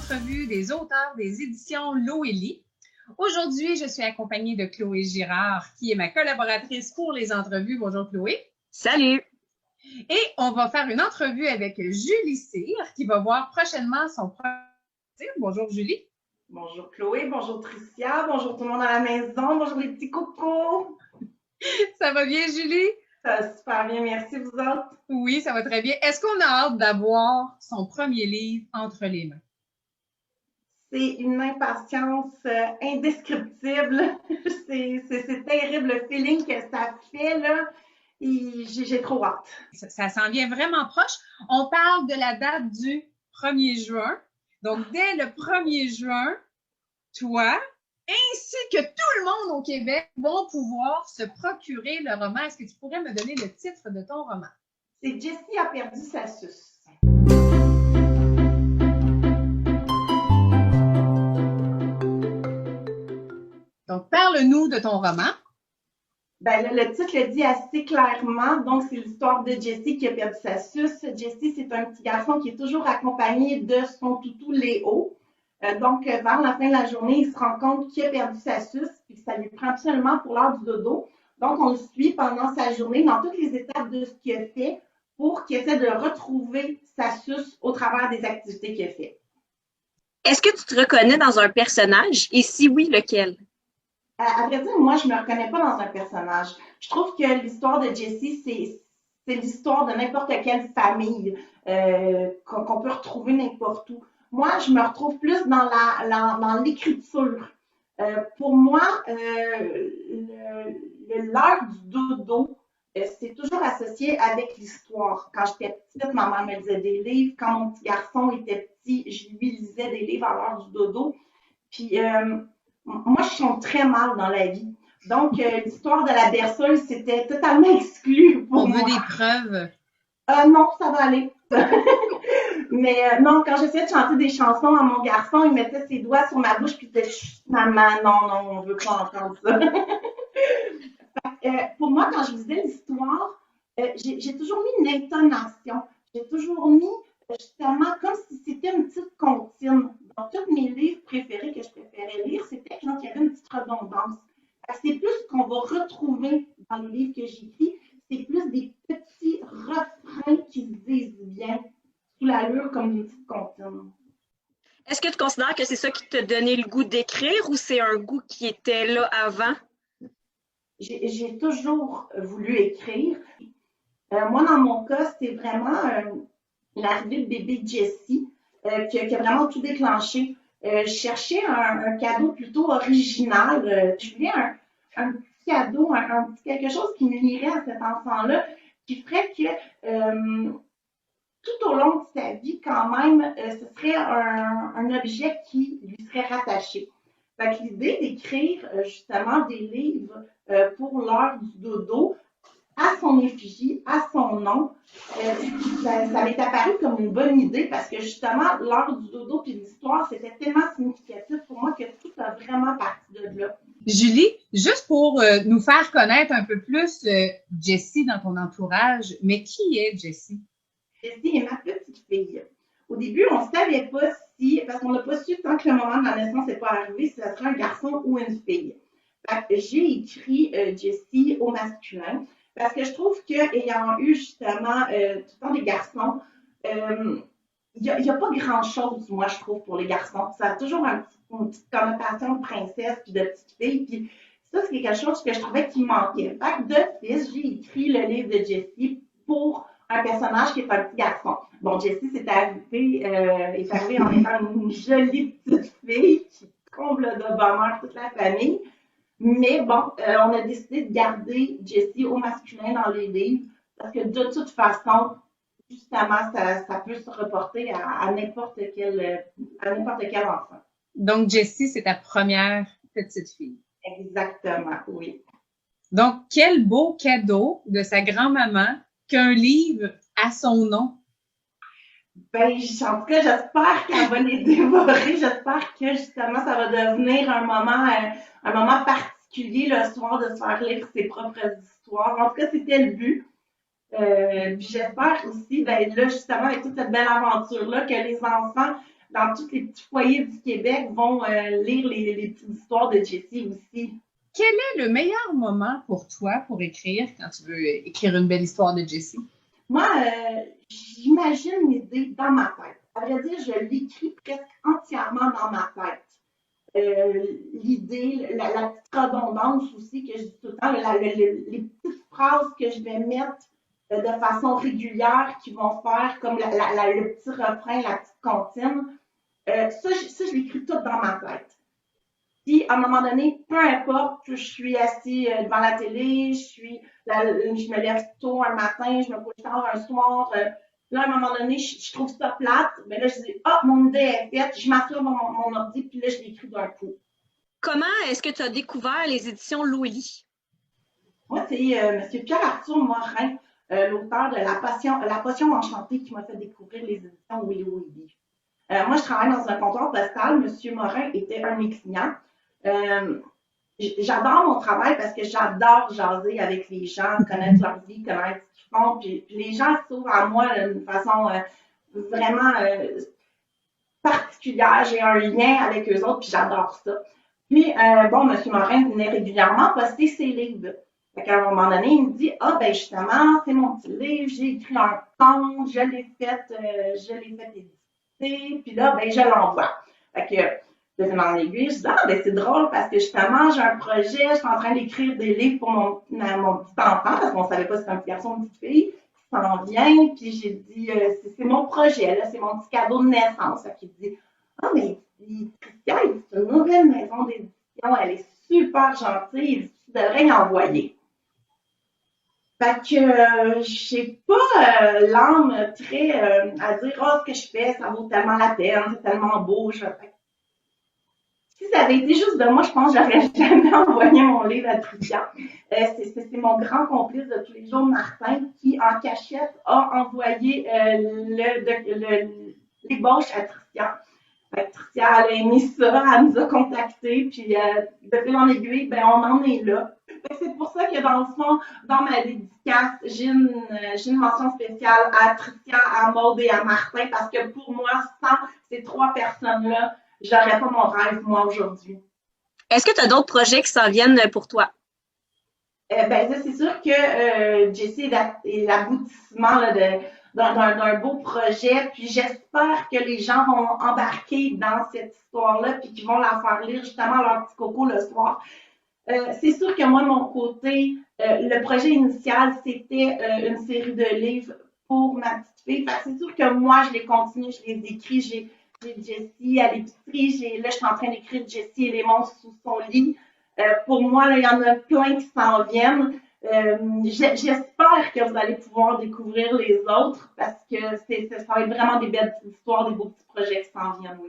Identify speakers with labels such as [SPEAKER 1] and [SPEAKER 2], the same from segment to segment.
[SPEAKER 1] l'entrevue des auteurs des éditions Loélie. Aujourd'hui, je suis accompagnée de Chloé Girard, qui est ma collaboratrice pour les entrevues. Bonjour Chloé.
[SPEAKER 2] Salut!
[SPEAKER 1] Et on va faire une entrevue avec Julie Cyr, qui va voir prochainement son premier livre. Bonjour Julie.
[SPEAKER 3] Bonjour Chloé, bonjour Tricia, bonjour tout le monde à la maison, bonjour les petits cocos.
[SPEAKER 1] Ça va bien Julie?
[SPEAKER 3] Ça va super bien, merci vous autres.
[SPEAKER 1] Oui, ça va très bien. Est-ce qu'on a hâte d'avoir son premier livre entre les mains?
[SPEAKER 3] C'est une impatience indescriptible. C'est terrible le feeling que ça fait là. Et j'ai trop hâte.
[SPEAKER 1] Ça s'en vient vraiment proche. On parle de la date du 1er juin. Donc, dès le 1er juin, toi, ainsi que tout le monde au Québec, vont pouvoir se procurer le roman. Est-ce que tu pourrais me donner le titre de ton roman?
[SPEAKER 3] C'est Jessie a perdu sa suce.
[SPEAKER 1] Donc, parle-nous de ton roman.
[SPEAKER 3] Ben, le titre le dit assez clairement. Donc, c'est l'histoire de Jessie qui a perdu sa suce. Jessie, c'est un petit garçon qui est toujours accompagné de son toutou Léo. Donc, vers la fin de la journée, il se rend compte qu'il a perdu sa suce et que ça lui prend absolument pour l'heure du dodo. Donc, on le suit pendant sa journée dans toutes les étapes de ce qu'il a fait pour qu'il essaie de retrouver sa suce au travers des activités qu'il a fait.
[SPEAKER 2] Est-ce que tu te reconnais dans un personnage? Et si oui, lequel?
[SPEAKER 3] À vrai dire, moi, je me reconnais pas dans un personnage. Je trouve que l'histoire de Jessie, c'est l'histoire de n'importe quelle famille qu'on peut retrouver n'importe où. Moi, je me retrouve plus dans l'écriture. Pour moi, l'heure du dodo, c'est toujours associé avec l'histoire. Quand j'étais petite, ma mère me lisait des livres. Quand mon petit garçon était petit, je lui lisais des livres à l'heure du dodo. Puis, moi, je chante très mal dans la vie. Donc, l'histoire de la berceuse, c'était totalement exclu pour moi.
[SPEAKER 1] On veut des preuves.
[SPEAKER 3] Non, ça va aller. Mais non, quand j'essayais de chanter des chansons à mon garçon, il mettait ses doigts sur ma bouche puis il disait « Maman, non, on veut pas entendre ça. » Pour moi, quand je lisais l'histoire, j'ai toujours mis une intonation. J'ai toujours mis justement comme si c'était une petite comptine. Dans tous mes livres préférés que je préférais lire, c'était quand il y avait une petite redondance. C'est plus ce qu'on va retrouver dans les livres que j'écris, c'est plus des petits refrains qui se disent bien sous l'allure comme une petite comptine.
[SPEAKER 2] Est-ce que tu considères que c'est ça qui t'a donné le goût d'écrire ou c'est un goût qui était là avant?
[SPEAKER 3] J'ai toujours voulu écrire. Moi, dans mon cas, c'est vraiment l'arrivée de bébé Jessie qui a vraiment tout déclenché. Je cherchais un cadeau plutôt original. Je voulais un petit cadeau, un petit quelque chose qui m'unirait à cet enfant-là, qui ferait que tout au long de sa vie, quand même, ce serait un objet qui lui serait rattaché. Fait que l'idée d'écrire justement des livres pour l'heure du dodo, à son effigie, à son nom, ça m'est apparu comme une bonne idée parce que justement, l'heure du dodo puis l'histoire, c'était tellement significatif pour moi que tout a vraiment parti de là.
[SPEAKER 1] Julie, juste pour nous faire connaître un peu plus Jessie dans ton entourage, mais qui est Jessie?
[SPEAKER 3] Jessie est ma petite fille. Au début, on ne savait pas si, parce qu'on n'a pas su tant que le moment de la naissance n'est pas arrivé, si ça serait un garçon ou une fille. J'ai écrit Jessie au masculin. Parce que je trouve qu'ayant eu justement tout le temps des garçons, il n'y a pas grand-chose, moi, je trouve, pour les garçons. Ça a toujours une petite connotation de princesse puis de petite fille. Puis ça, c'est quelque chose que je trouvais qui manquait. Fait que d'office, j'ai écrit le livre de Jessie pour un personnage qui est un petit garçon. Bon, Jessie est arrivée en étant une jolie petite fille qui comble de bonheur toute la famille. Mais bon, on a décidé de garder Jessie au masculin dans les livres parce que de toute façon, justement, ça peut se reporter à n'importe quel enfant.
[SPEAKER 1] Donc, Jessie, c'est ta première petite fille.
[SPEAKER 3] Exactement, oui.
[SPEAKER 1] Donc, quel beau cadeau de sa grand-maman qu'un livre à son nom.
[SPEAKER 3] Ben, en tout cas, j'espère qu'elle va les dévorer. J'espère que, justement, ça va devenir un moment particulier le soir de se faire lire ses propres histoires. En tout cas, c'était le but. Puis j'espère aussi, ben là, justement, avec toute cette belle aventure-là, que les enfants dans tous les petits foyers du Québec vont lire les petites histoires de Jessie aussi.
[SPEAKER 1] Quel est le meilleur moment pour toi pour écrire quand tu veux écrire une belle histoire de Jessie?
[SPEAKER 3] Moi, j'imagine l'idée dans ma tête. À vrai dire, je l'écris presque entièrement dans ma tête. L'idée, la petite redondance aussi que je dis tout le temps, les petites phrases que je vais mettre de façon régulière qui vont faire comme le petit refrain, la petite comptine. Ça, je l'écris tout dans ma tête. Puis, à un moment donné, peu importe, je suis assis devant la télé, je me lève tôt un matin, je me couche tard un soir. Là, à un moment donné, je trouve ça plate. Mais là, je dis, ah, mon idée est faite. Je m'assure mon ordi, puis là, je l'écris d'un coup.
[SPEAKER 2] Comment est-ce que tu as découvert les éditions Loélie?
[SPEAKER 3] Moi, c'est M. Pierre-Arthur Morin, l'auteur de La Potion enchantée, qui m'a fait découvrir les éditions Loélie. Moi, je travaille dans un comptoir postal. M. Morin était un de mes clients. J'adore mon travail parce que j'adore jaser avec les gens, connaître leur vie, connaître ce qu'ils font. Puis les gens s'ouvrent à moi d'une façon vraiment particulière. J'ai un lien avec eux autres, puis j'adore ça. Puis, bon, M. Morin venait régulièrement poster ses livres. Fait qu'à un moment donné, il me dit, ah, ben justement, c'est mon petit livre, j'ai écrit un conte, je l'ai fait éditer, puis là, ben, je l'envoie. Fait que, de dans l'aiguille, je dis, ah, ben, c'est drôle parce que justement, j'ai un projet, je suis en train d'écrire des livres pour mon petit enfant, parce qu'on savait pas si c'était un petit garçon ou une petite fille, qui s'en vient, puis j'ai dit, c'est mon projet, là, c'est mon petit cadeau de naissance. Fait qu'il dit, ah, mais Christian, c'est une nouvelle maison d'édition, elle est super gentille, tu devrais y envoyer. Fait que j'ai pas l'âme très à dire oh, ce que je fais, ça vaut tellement la peine, c'est tellement beau. Si ça avait été juste de moi, je pense que j'aurais jamais envoyé mon livre à Christian. C'est mon grand complice de tous les jours, Martin, qui en cachette a envoyé l'ébauche à Christian. Tricia, elle a aimé ça, elle nous a contactés, puis de fil en aiguille, ben on en est là. C'est pour ça que dans le fond, dans ma dédicace, j'ai une mention spéciale à Tricia, à Maude et à Martin, parce que pour moi, sans ces trois personnes-là, j'aurais pas mon rêve, moi, aujourd'hui.
[SPEAKER 2] Est-ce que tu as d'autres projets qui s'en viennent pour toi?
[SPEAKER 3] Ben, ça, c'est sûr que Jessie est l'aboutissement d'un beau projet, puis j'espère que les gens vont embarquer dans cette histoire-là, puis qu'ils vont la faire lire justement à leur petit coco le soir. C'est sûr que moi, de mon côté, le projet initial, c'était une série de livres pour ma petite fille. C'est sûr que moi, je les continue, je les écris. J'ai Jessie à l'épicerie, là, je suis en train d'écrire Jessie et les monstres sous son lit. Pour moi, là, il y en a plein qui s'en viennent. J'espère que vous allez pouvoir découvrir les autres parce que ça va être vraiment des belles histoires, des beaux petits projets qui s'en viennent, oui.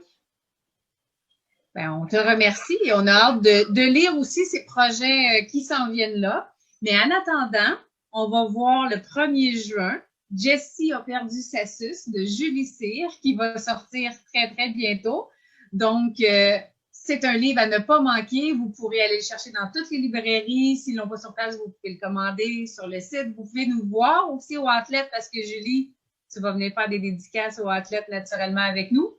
[SPEAKER 1] Ben, on te remercie et on a hâte de lire aussi ces projets qui s'en viennent là. Mais en attendant, on va voir le 1er juin, Jessie a perdu sa suce de Julie Cyr qui va sortir très, très bientôt. Donc, c'est un livre à ne pas manquer. Vous pourrez aller le chercher dans toutes les librairies. S'ils l'ont pas sur place, vous pouvez le commander sur le site. Vous pouvez nous voir aussi au Outlet parce que Julie, tu vas venir faire des dédicaces au Outlet naturellement avec nous.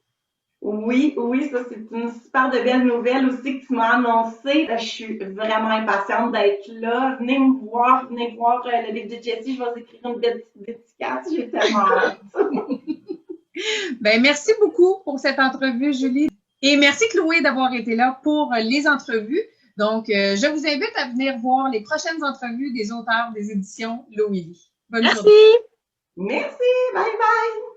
[SPEAKER 3] Oui, ça c'est une super de belle nouvelle aussi que tu m'as annoncé. Je suis vraiment impatiente d'être là. Venez voir le livre de Jessie. Je vais écrire une belle dédicace. J'ai tellement hâte.
[SPEAKER 1] Ben, merci beaucoup pour cette entrevue, Julie. Et merci, Chloé, d'avoir été là pour les entrevues. Donc, je vous invite à venir voir les prochaines entrevues des auteurs des éditions Loélie. Bonne journée.
[SPEAKER 2] Merci.
[SPEAKER 3] Merci. Bye bye.